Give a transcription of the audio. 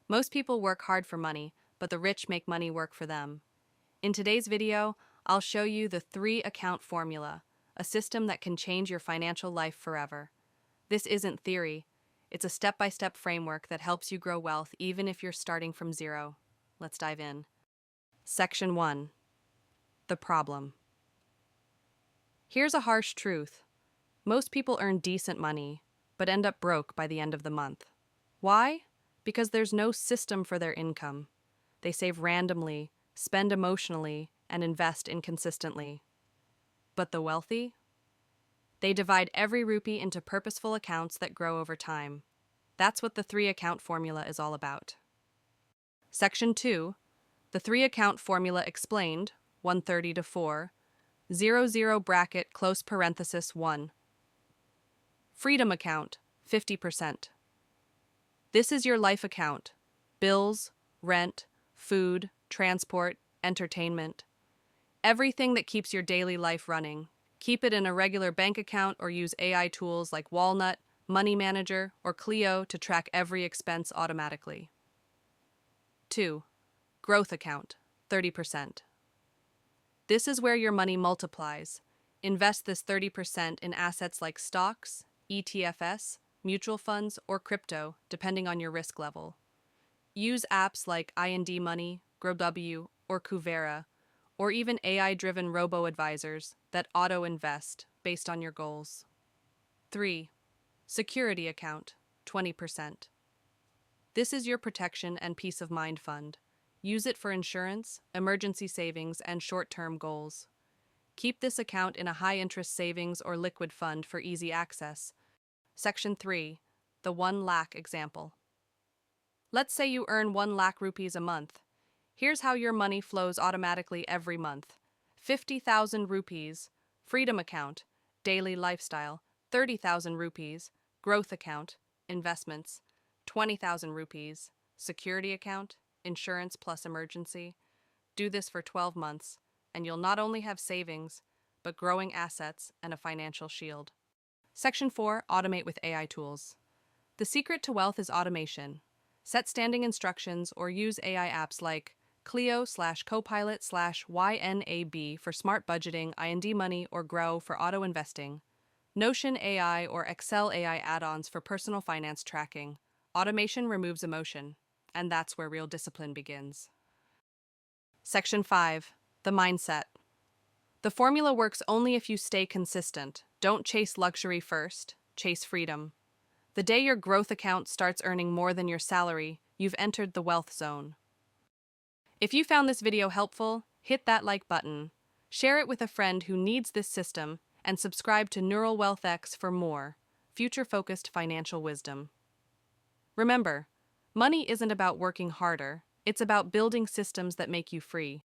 Most people work hard for money, but the rich make money work for them. In today's video, I'll show you the 3-account formula, a system that can change your financial life forever. This isn't theory. It's a step-by-step framework that helps you grow wealth even if you're starting from zero. Let's dive in. Section 1. The problem. Here's a harsh truth. Most people earn decent money, but end up broke by the end of the month. Why? Because there's no system for their income. They save randomly, spend emotionally, and invest inconsistently. But the wealthy? They divide every rupee into purposeful accounts that grow over time. That's what the 3-account formula is all about. Section 2. The 3-account formula explained, 130 to 4, 00 bracket close parenthesis 1. Freedom account, 50%. This is your life account. Bills, rent, food, transport, entertainment. Everything that keeps your daily life running. Keep it in a regular bank account or use AI tools like Walnut, Money Manager, or Clio to track every expense automatically. 2. Growth account, 30%. This is where your money multiplies. Invest this 30% in assets like stocks, ETFs, mutual funds, or crypto, depending on your risk level. Use apps like IND Money, GrowW, or Kuvera, or even AI-driven robo-advisors that auto-invest based on your goals. 3. Security account, 20%. This is your protection and peace of mind fund. Use it for insurance, emergency savings, and short-term goals. Keep this account in a high-interest savings or liquid fund for easy access. Section 3. The 1 lakh example. Let's say you earn 1 lakh rupees a month. Here's how your money flows automatically every month. 50,000 rupees, freedom account, daily lifestyle, 30,000 rupees, growth account, investments, 20,000 rupees, security account, insurance plus emergency. Do this for 12 months, and you'll not only have savings, but growing assets and a financial shield. Section 4. Automate with AI tools. The secret to wealth is automation. Set standing instructions or use AI apps like Clio/Copilot/YNAB for smart budgeting, IND Money, or Grow for auto investing. Notion AI or Excel AI add-ons for personal finance tracking. Automation removes emotion, and that's where real discipline begins. Section 5. The mindset. The formula works only if you stay consistent. Don't chase luxury first, chase freedom. The day your growth account starts earning more than your salary, you've entered the wealth zone. If you found this video helpful, hit that like button, share it with a friend who needs this system, and subscribe to NeuralWealthX for more future-focused financial wisdom. Remember, money isn't about working harder, it's about building systems that make you free.